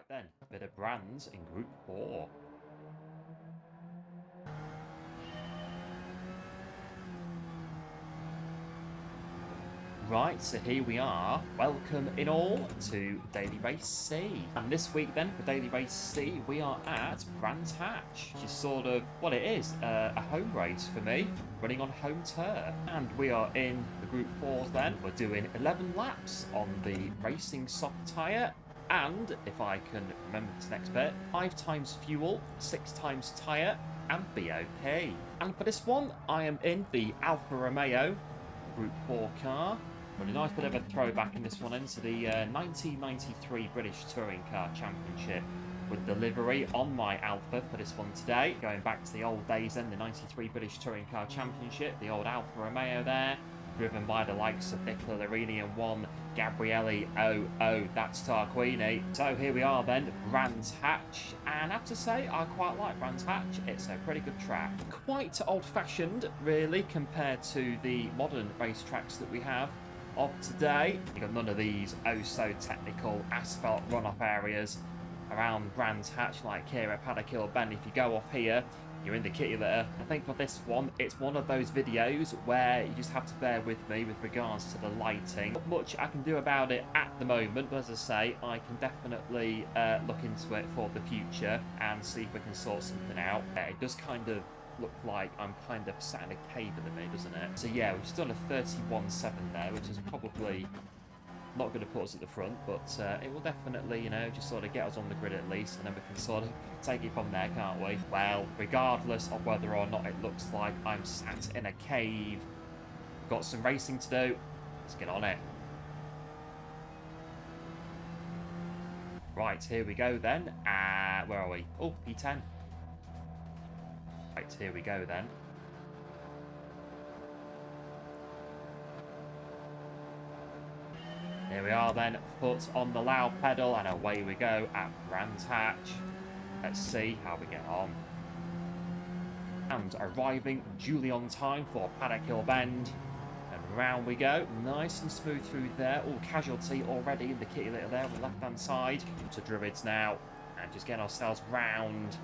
Right then, a bit of brands in Group 4. Right, so here we are. Welcome in all to Daily Race C. And this week then, for Daily Race C, we are at Brands Hatch, which is sort of what it is, a home race for me, running on home turf. And we are in the Group 4s then. We're doing 11 laps on the racing soft tyre. And, if I can remember this next bit, 5 times fuel, 6 times tyre, and BOP. And for this one, I am in the Alfa Romeo Group 4 car. Got a nice bit of a throwback in this one into the 1993 British Touring Car Championship with delivery on my Alfa for this one today. Going back to the old days then, the 93 British Touring Car Championship, the old Alfa Romeo there, driven by the likes of Nicola Larini and one Gabriele. That's Tarquini. So here we are then, Brands Hatch, and I have to say I quite like Brands Hatch. It's a pretty good track. Quite old-fashioned really compared to the modern racetracks that we have of today. You've got none of these so technical asphalt runoff areas around Brands Hatch like here at Paddock Bend. If you go off here, you're in the kitty litter. I think for this one, it's one of those videos where you just have to bear with me with regards to the lighting. Not much I can do about it at the moment, but as I say, I can definitely look into it for the future and see if we can sort something out. It does kind of look like I'm kind of sat in a cave at the minute, doesn't it? So yeah, we've just done a 31.7 there, which is probably not going to put us at the front, but it will definitely, you know, just sort of get us on the grid at least, and then we can sort of take it from there, can't we? Well, regardless of whether or not it looks like I'm sat in a cave, we've got some racing to do. Let's get on it. Right, here we go then. Where are we? Oh, P10. Right, here we go then. Here we are then, foot on the loud pedal, and away we go at Brands Hatch. Let's see how we get on. And arriving duly on time for Paddock Hill Bend. And round we go, nice and smooth through there. All casualty already in the kitty litter there on the left-hand side. To Druids now, and just get ourselves round.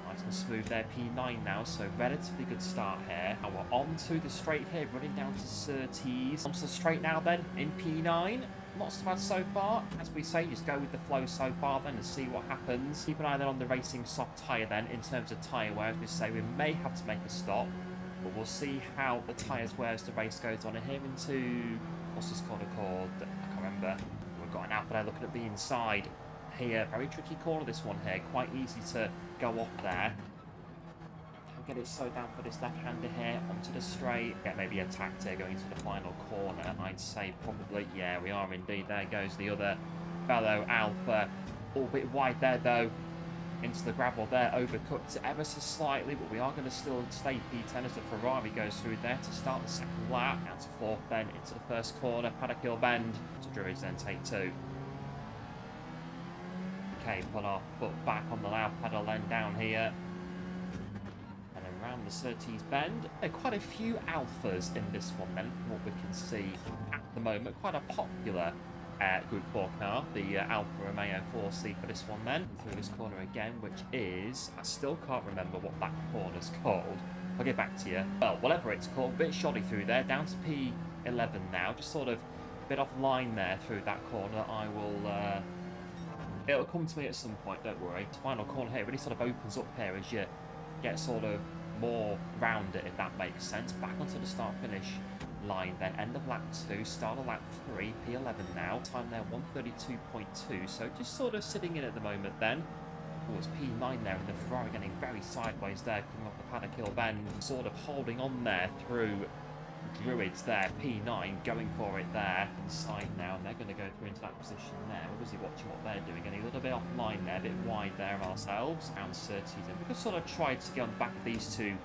Nice and smooth there, P9 now, so relatively good start here. And we're on to the straight here, running down to Surtees. Onto the straight now then, in P9. Not so bad so far. As we say, just go with the flow so far then and see what happens. Keep an eye then on the racing soft tyre then in terms of tyre wear. As we say, we may have to make a stop, but we'll see how the tyres wear as the race goes on. And here into, what's this corner called? I can't remember. We've got an Alfa there looking at the inside here. Very tricky corner this one here. Quite easy to go off there. Get it slowed down for this left-hander here onto the straight. Get maybe attacked here going into the final corner. I'd say probably, yeah, we are indeed. There goes the other fellow Alfa. All a bit wide there though. Into the gravel there, overcooked it ever so slightly, but we are going to still stay P10 as the Ferrari goes through there to start the second lap. Down to fourth then into the first corner, Paddock Hill Bend. To Druids then take two. Okay, put our foot back on the loud pedal then down here. Around the Surtees Bend. Quite a few Alphas in this one then, from what we can see at the moment. Quite a popular Group 4 car, the Alfa Romeo 4C for this one then. Through this corner again, which is, I still can't remember what that corner's called. I'll get back to you. Well, whatever it's called, a bit shoddy through there, down to P11 now, just sort of a bit off line there through that corner. I will, it'll come to me at some point, don't worry. The final corner here really sort of opens up here as you get sort of more round it, if that makes sense. Back onto the start-finish line then. End of lap 2, start of lap 3, P11 now. Time there 1:32.2, so just sort of sitting in at the moment then. Oh, it's P9 there, and the Ferrari getting very sideways there, coming off the Paddock Hill Bend. Sort of holding on there through Druids there, P9 going for it there. Inside now, and they're going to go through into that position there. We're busy watching what they're doing, getting a little bit offline there, a bit wide there ourselves. And Surtees, and we could sort of try to get on the back of these two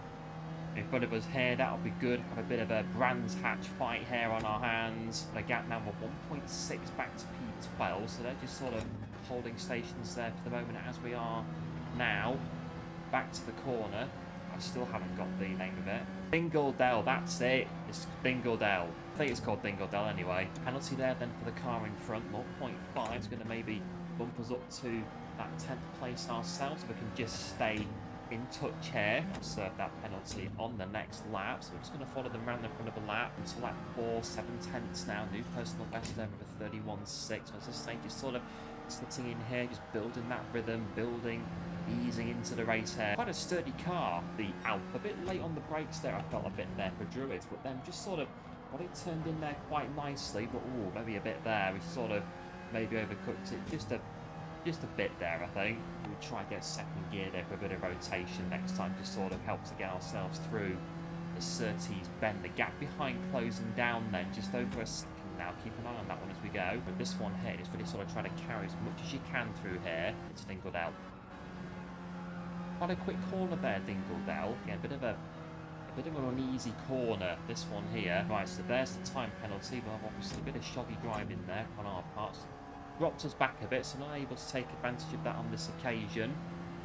in front of us here. That'll be good. Have a bit of a Brands Hatch fight here on our hands. A gap now of 1.6 back to P12, so they're just sort of holding stations there for the moment as we are now. Back to the corner. I still haven't got the name of it. Dingledell, that's it. It's Dingledell. I think it's called Dingledell anyway. Penalty there then for the car in front. 0.5 is going to maybe bump us up to that 10th place ourselves. We can just stay in touch here, serve that penalty on the next lap. So we're just going to follow them around the front of the lap until lap 4, 7/10 now. New personal best there with a 31.6. As I say, just sort of sitting in here, just building that rhythm, easing into the race here. Quite a sturdy car, the Alp. A bit late on the brakes there, I felt a bit there for Druids, but then just sort of got it turned in there quite nicely, but ooh, maybe a bit there. We sort of maybe overcooked it just a bit there, I think. We'll try and get second gear there for a bit of rotation next time, just sort of help to get ourselves through the Surtees bend. The gap behind closing down then, just over a second now. Keep an eye on that one as we go. But this one here is really sort of trying to carry as much as you can through here. It's Dingledell. Quite a quick corner there, Dingledell. Yeah, a bit of an uneasy corner, this one here. Right, so there's the time penalty. We'll have obviously a bit of shoddy driving there on our parts. Dropped us back a bit, so not able to take advantage of that on this occasion.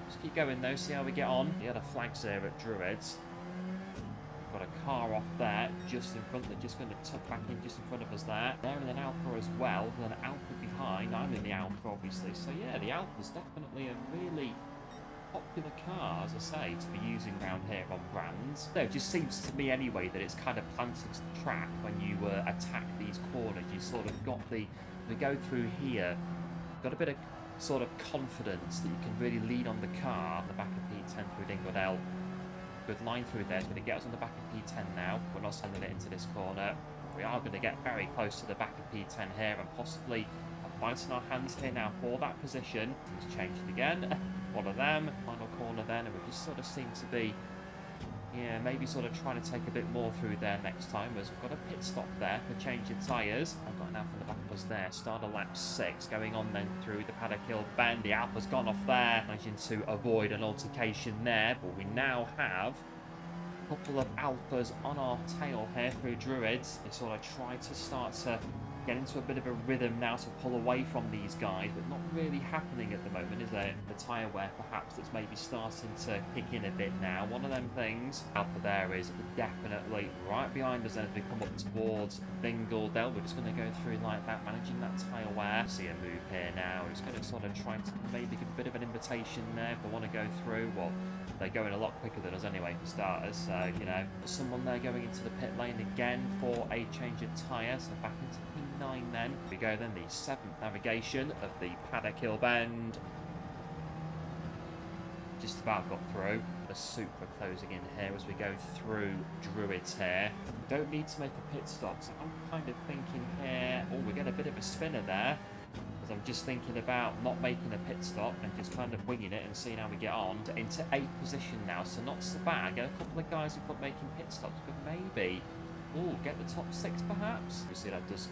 Just keep going though, see how we get on. The other flags there at Druids. Got a car off there, just in front, they're just going to tuck back in just in front of us there. They're in an Alpha as well, with an Alpha behind. I'm in the Alpha obviously, so yeah, the Alpha's definitely a really popular car, as I say, to be using around here on brands. So it just seems to me anyway that it's kind of planted to the track when you attack these corners. You sort of got we go through here, got a bit of sort of confidence that you can really lead on the car. The back of P10 through Dingledell. Good line through there. It's going to get us on the back of P10 now. We're not sending it into this corner. We are going to get very close to the back of P10 here and possibly biting our hands here now for that position. He's changed it again. One of them. Final corner then, and we just sort of seem to be, yeah, maybe sort of trying to take a bit more through there next time, as we've got a pit stop there for change of tyres. I've got an Alpha in the back of us there. Start of lap 6, going on then through the Paddock Hill bend. The Alpha's gone off there, managing to avoid an altercation there, but we now have a couple of Alphas on our tail here through Druids. They sort of try to start to get into a bit of a rhythm now to pull away from these guys, but not really happening at the moment, is there? The tyre wear perhaps that's maybe starting to kick in a bit now. One of them things. Alpha there is definitely right behind us, and as we come up towards Dingledell, we're just going to go through like that, managing that tyre wear. See a move here now. It's going to sort of try to maybe give a bit of an invitation there if they want to go through. Well, they're going a lot quicker than us anyway for starters, so you know. Someone there going into the pit lane again for a change of tyre, so back into P9 then. We go then the 7th navigation of the Paddock Hill bend. Just about got through. The Supra closing in here as we go through Druids here. Don't need to make a pit stop, so I'm kind of thinking here, oh, we get a bit of a spinner there. I'm just thinking about not making a pit stop and just kind of winging it and seeing how we get on. Into 8th position now, so not so bad. Get a couple of guys who've got making pit stops, but maybe, get the top 6 perhaps. You see, that does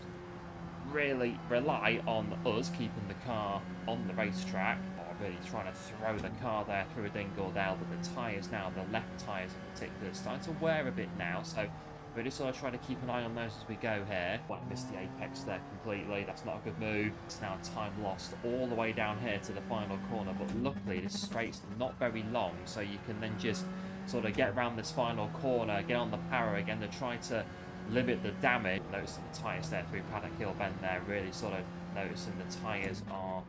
really rely on us keeping the car on the racetrack. Really trying to throw the car there through a Dingledell, but the tyres now, the left tyres in particular, starting to wear a bit now, so we're just sort of trying to keep an eye on those as we go here. Well, I missed the apex there completely. That's not a good move. It's now time lost all the way down here to the final corner, but luckily this straight's not very long, so you can then just sort of get around this final corner, get on the power again to try to limit the damage. Noticing the tyres there through Paddock Hill bend there, really sort of noticing the tyres are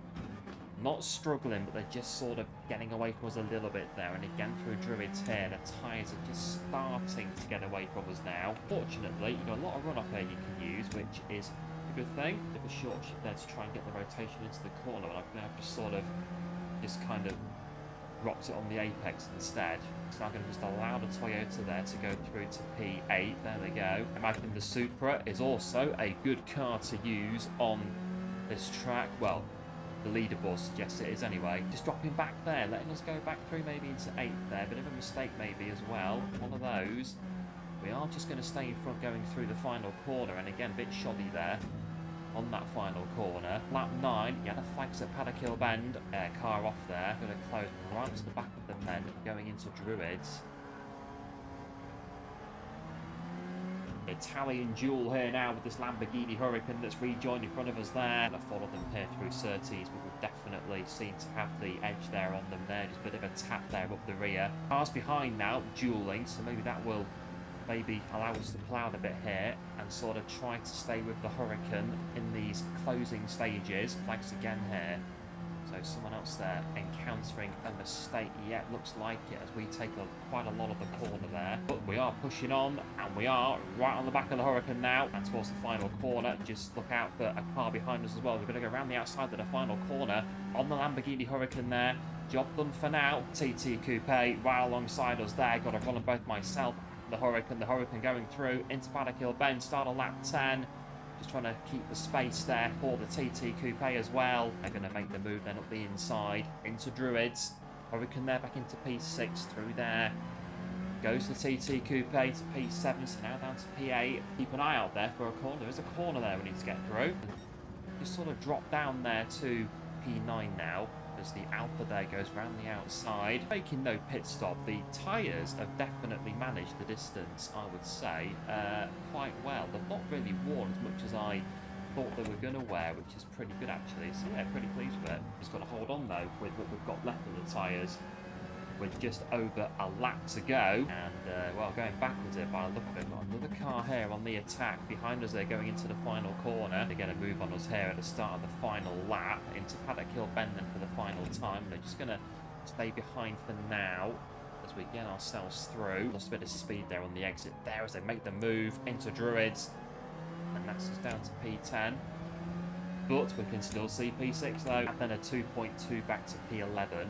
not struggling, but they're just sort of getting away from us a little bit there. And again through Druids here, the tyres are just starting to get away from us now. Fortunately, you've got a lot of runoff here you can use, which is a good thing. Bit of a short shift there to try and get the rotation into the corner, and I've now just sort of kind of dropped it on the apex instead. So I'm going to just allow the Toyota there to go through to P8. There we go. Imagine the Supra is also a good car to use on this track. Well, the leaderboard suggests it is anyway. Just dropping back there, letting us go back through maybe into 8th there. Bit of a mistake maybe as well. One of those. We are just going to stay in front going through the final corner, and again a bit shoddy there on that final corner. Lap 9, yeah, the flags at Paddock Hill bend. Car off there. Going to close right to the back of them then, going into Druids. Italian duel here now with this Lamborghini Huracan that's rejoined in front of us there. I followed them here through Surtees, but we've definitely seem to have the edge there on them there. Just a bit of a tap there up the rear. Cars behind now, dueling, so maybe that will allow us to plough a bit here and sort of try to stay with the Huracan in these closing stages. Flags again here. someone else there encountering a mistake. Yeah, looks like it as we take quite a lot of the corner there. But we are pushing on, and we are right on the back of the Hurricane now. And towards the final corner, just look out for a car behind us as well. We're going to go around the outside of the final corner on the Lamborghini Hurricane there. Job done for now. TT Coupe right alongside us there. Got to run on both myself, the Hurricane going through into Paddock Hill Bend. Start on lap 10. Just trying to keep the space there for the TT Coupe as well. They're going to make the move then up the inside into Druids. Hurricane there back into P6 through there. Goes the TT Coupe to P7, so now down to P8. Keep an eye out there for a corner. There's a corner there we need to get through. Just sort of drop down there to P9 now, as the Alpha there goes around the outside. Making no pit stop. The tyres have definitely managed the distance, I would say, quite well. They've not really worn as much as I thought they were going to wear, which is pretty good actually. So yeah, pretty pleased with it. Just got to hold on though with what we've got left of the tyres. With just over a lap to go, and well, going backwards here by the look of it. Got another car here on the attack behind us. They're going into the final corner. They're going to move on us here at the start of the final lap into Paddock Hill Bend then for the final time. They're just going to stay behind for now as we get ourselves through. Lost a bit of speed there on the exit there as they make the move into Druids, and that's us down to P10. But we can still see P6 though, and then a 2.2 back to P11.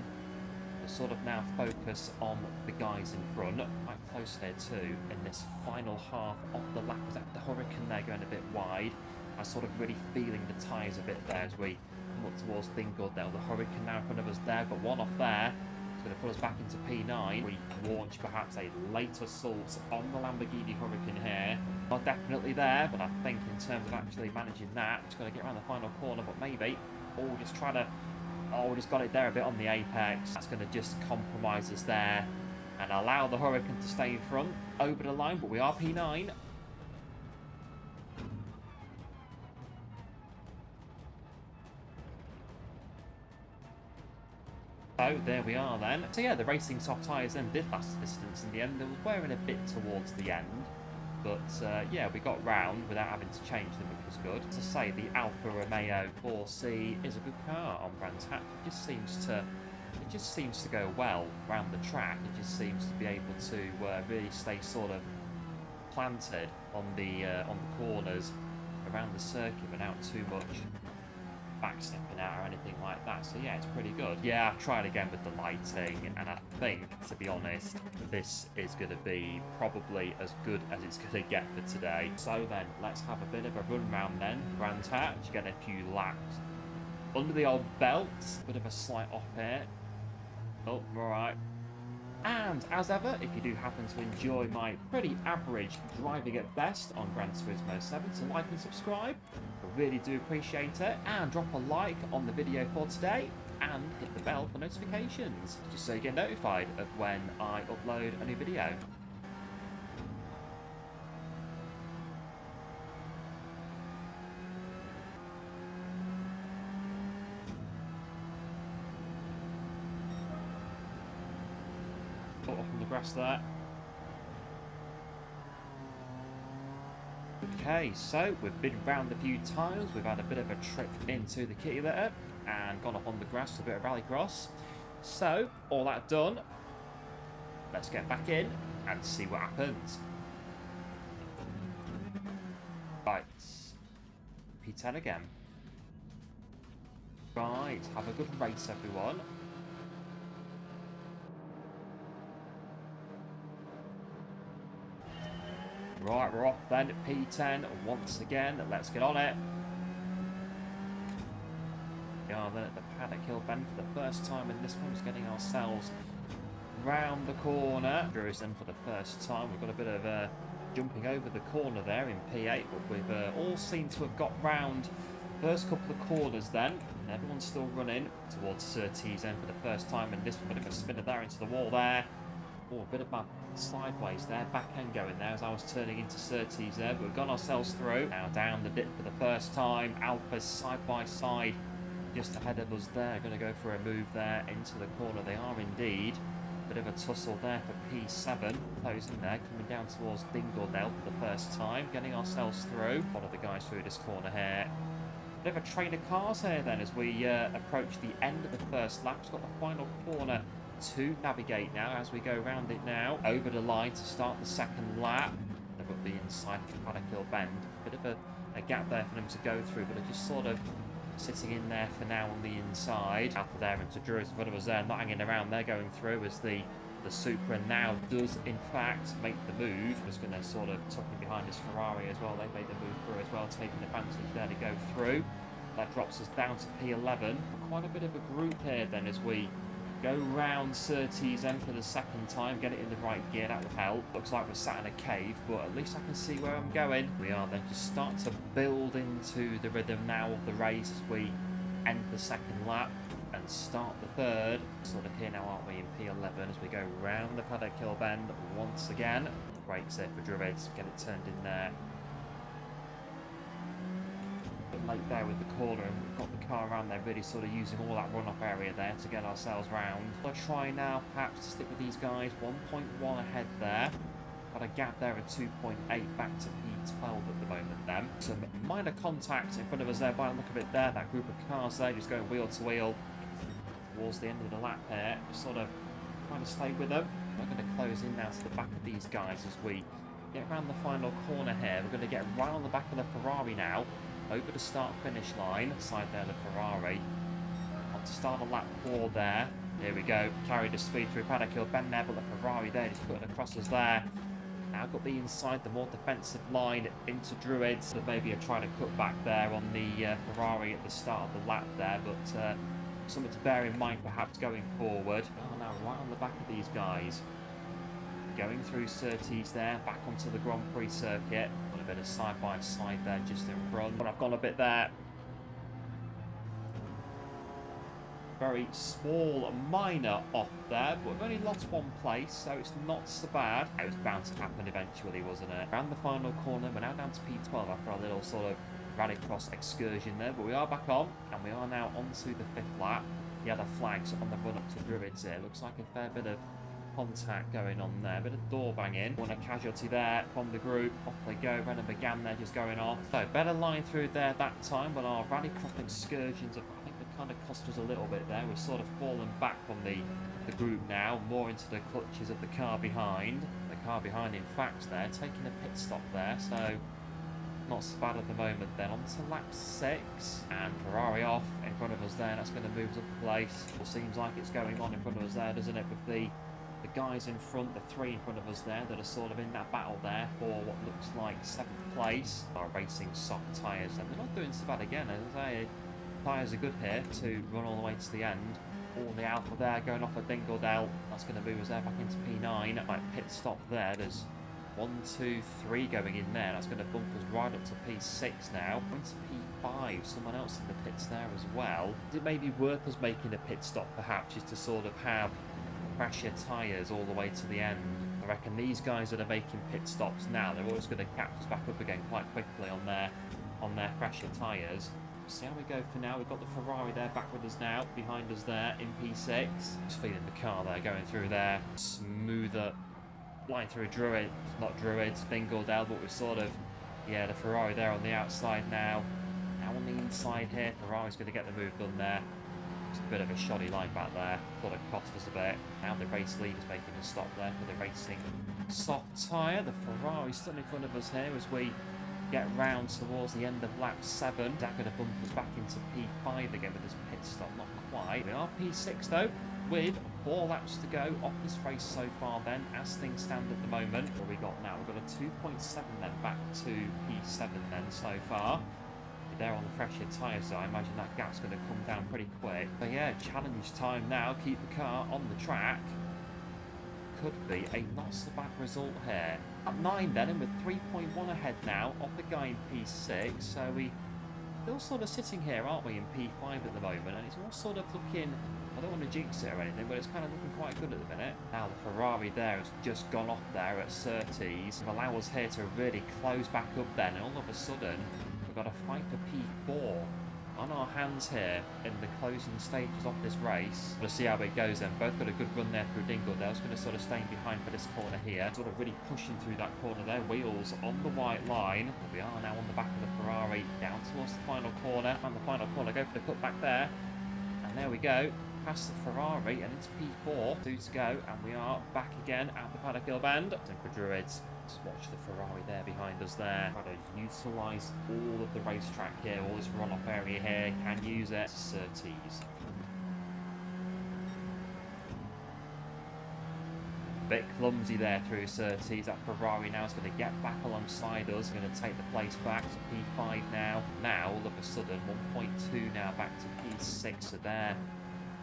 Sort of now focus on the guys in front, quite close there too in this final half of the lap. Was that the Hurricane there going a bit wide? I was sort of really feeling the tyres a bit there as we come up towards Dingledale. The Hurricane now in front of us there, got one off there. It's going to put us back into P9. We launch perhaps a late assault on the Lamborghini Hurricane here. Not definitely there, but I think in terms of actually managing that, just going to get around the final corner, but maybe. Or just try to... Oh, we just got it there a bit on the apex. That's going to just compromise us there and allow the Hurricane to stay in front over the line, but we are P9. So there we are then. So yeah, the racing soft tyres then did last the distance in the end. They was wearing a bit towards the end. But yeah, we got round without having to change them, which was good. To say, the Alfa Romeo 4C is a good car on Brands Hatch. It just seems to go well around the track. It just seems to be able to really stay sort of planted on the corners around the circuit without too much backstepping out or anything like that. So yeah, it's pretty good. Yeah, I've tried again with the lighting, and I think, to be honest, this is going to be probably as good as it's going to get for today. So then, let's have a bit of a run round then. Brands Hatch, get a few laps under the old belt. Bit of a slight off here. Oh, alright. And as ever, if you do happen to enjoy my pretty average driving at best on Gran Turismo 7, so like and subscribe. I really do appreciate it. And drop a like on the video for today, and hit the bell for notifications, just so you get notified of when I upload a new video. Off on the grass there. Okay, so we've been round a few times. We've had a bit of a trip into the kitty litter and gone up on the grass, a bit of rallycross. So, all that done, let's get back in and see what happens. Right, P10 again. Right, have a good race, everyone. Right, we're off then at P10 once again. Let's get on it. We are then at the Paddock Hill Bend for the first time, and this one's getting ourselves round the corner. Druids then for the first time. We've got a bit of jumping over the corner there in P8, but we've all seemed to have got round first couple of corners then. And everyone's still running towards Surtees then for the first time, and this one, bit of a spinner there into the wall there. Oh, a bit of my sideways there, back end going there as I was turning into Surtees there, but we've got ourselves through. Now down the dip for the first time. Alpha's side by side just ahead of us there. Going to go for a move there into the corner. They are indeed. Bit of a tussle there for P7. Closing there, coming down towards Dingledale for the first time. Getting ourselves through. One of the guys through this corner here. Bit of a train of cars here then as we approach the end of the first lap. It's got the final corner to navigate now as we go around it now. Over the line to start the second lap. They've got the inside of the paddock hill bend. Bit of a gap there for them to go through, but they're just sort of sitting in there for now on the inside. After there into Druids in front of us there, not hanging around, they're going through as the Supra now does in fact make the move. Just going to sort of tuck in behind his Ferrari as well. They made the move through as well, taking advantage there to go through. That drops us down to P11. Quite a bit of a group here then as we go round Surtees then for the second time, get it in the right gear. That would help. Looks like we're sat in a cave, but at least I can see where I'm going. We are then just start to build into the rhythm now of the race as we end the second lap and start the third. Sort of here now, aren't we, in P11 as we go round the paddock hill bend once again. Brakes there for Druids, get it turned in there. Bit late there with the corner, and we've got the car around there really sort of using all that run-off area there to get ourselves round. I'll try now perhaps to stick with these guys, 1.1 ahead there. Got a gap there of 2.8 back to P12 at the moment then. Some minor contact in front of us there by the look of it there. That group of cars there just going wheel to wheel towards the end of the lap here. Just sort of trying to stay with them. We're going to close in now to the back of these guys as we get around the final corner here. We're going to get right on the back of the Ferrari now. Over the start-finish line. Side there, the Ferrari. On to start of lap 4 there. Here we go. Carried the speed through paddock hill bend there, but the Ferrari there just putting across us there. Now got the inside, the more defensive line into Druids. So maybe a try to cut back there on the Ferrari at the start of the lap there, but something to bear in mind perhaps going forward. Oh, now right on the back of these guys. Going through Surtees there, back onto the Grand Prix circuit. Got a bit of side-by-side there just in front. But I've gone a bit there. Very small, minor off there, but we've only lost one place, so it's not so bad. It was bound to happen eventually, wasn't it? Around the final corner, we're now down to P12 after our little sort of rallycross excursion there, but we are back on, and we are now onto the 5th lap. The other flags on the run-up to Druids here. Looks like a fair bit of contact going on there, bit of door banging. One a casualty there from the group. Off they go. Renault began there, just going off. So better line through there that time, but our rallycross excursions have, I think, they kind of cost us a little bit there. We've sort of fallen back from the group now, more into the clutches of the car behind. The car behind, in fact, there taking a pit stop there, so not so bad at the moment. Then on to lap 6, and Ferrari off in front of us there. That's going to move us up a place. It seems like it's going on in front of us there, doesn't it, with the guys in front, the 3 in front of us there that are sort of in that battle there for what looks like 7th place. Our racing soft tyres, and they're not doing so bad again. As I say, tyres are good here to run all the way to the end. All the Alpha there going off at Dingledale. That's going to move us there back into P9. Right, pit stop there. There's 1, 2, 3 going in there. That's going to bump us right up to P6 now. Going to P5. Someone else in the pits there as well. It may be worth us making a pit stop perhaps, just to sort of have fresher tyres all the way to the end. I reckon these guys that are making pit stops now, they're always going to catch us back up again quite quickly on their fresher tyres. See how we go for now. We've got the Ferrari there back with us now, behind us there in P6. Just feeling the car there, going through there. Smoother line through Druids, not Druids, Dingledale, but we're sort of, yeah, the Ferrari there on the outside now. Now on the inside here, Ferrari's going to get the move done there. It's a bit of a shoddy line back there. Thought it cost us a bit. Now the race lead is making a stop there for the racing soft tyre. The Ferrari still in front of us here as we get round towards the end of lap 7. Is that going to bump us back into P5 again with this pit stop? Not quite. We are P6 though, with 4 laps to go off this race so far then, as things stand at the moment. What we got now? We've got a 2.7 then back to P7 then so far. There on the fresher tyres, so I imagine that gap's going to come down pretty quick. But yeah, challenge time now. Keep the car on the track. Could be a not so bad result here. At 9 then, and with 3.1 ahead now of the guy in P6. So we still sort of sitting here, aren't we, in P5 at the moment? And it's all sort of looking, I don't want to jinx it or anything, but it's kind of looking quite good at the minute. Now the Ferrari there has just gone off there at Surtees. It'll allow us here to really close back up then, and all of a sudden, got a fight for P4 on our hands here in the closing stages of this race. We'll see how it goes then. Both got a good run there through Dingledale's going to sort of stay behind for this corner here. Sort of really pushing through that corner there. Wheels on the white line. We are now on the back of the Ferrari down towards the final corner. And the final corner, go for the cut back there. And there we go. Past the Ferrari and it's P4. 2 to go. And we are back again at the paddock hill bend. And for Druids, just watch the Ferrari there behind us there. Try to utilise all of the racetrack here, all this run-off area here. Can use it. Surtees. Bit clumsy there through Surtees. That Ferrari now is going to get back alongside us. Going to take the place back to P5 now. Now, all of a sudden, 1.2 now back to P6. So there.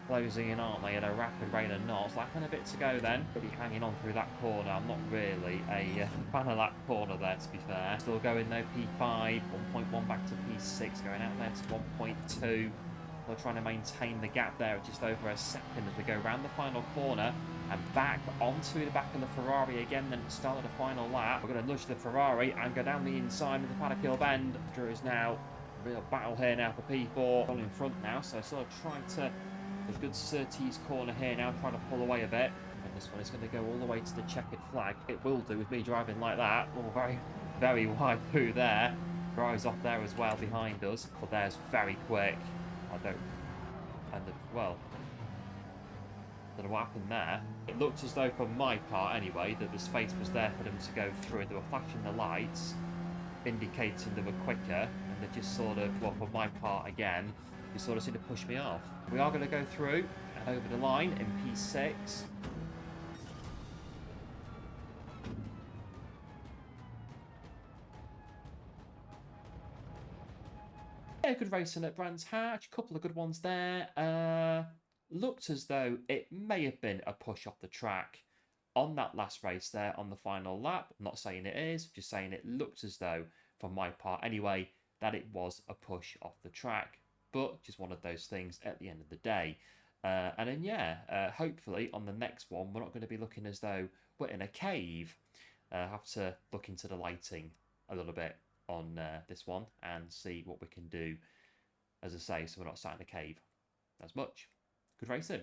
Closing in, aren't they, at a rapid rate of knots. Lapping a bit to go then. Really hanging on through that corner. I'm not really a fan of that corner there, to be fair. Still going though, P5. 1.1 back to P6. Going out there to 1.2. We're trying to maintain the gap there at just over a second as we go around the final corner. And back onto the back of the Ferrari again then at the start of the final lap. We're going to nudge the Ferrari and go down the inside of the paddock hill bend. Drew is now real battle here now for P4. On in front now, so sort of trying to... A good Surtees corner here now, trying to pull away a bit. And this one is going to go all the way to the checkered flag. It will do with me driving like that. Oh, very, very wide through there. Ferrari's off there as well behind us. But there's very quick. I don't... And, well... I don't know what happened there. It looked as though, from my part anyway, that the space was there for them to go through. They were flashing the lights, indicating they were quicker. And they just sort of, well, for my part again... You sort of seem to push me off. We are going to go through and over the line in P6. Yeah, good racing at Brands Hatch. Couple of good ones there. Looked as though it may have been a push off the track on that last race there on the final lap. I'm not saying it is, just saying it looked as though, from my part anyway, that it was a push off the track. But just one of those things at the end of the day. And then, yeah, hopefully on the next one, we're not going to be looking as though we're in a cave. Have to look into the lighting a little bit on this one and see what we can do, as I say, so we're not sat in a cave as much. Good racing.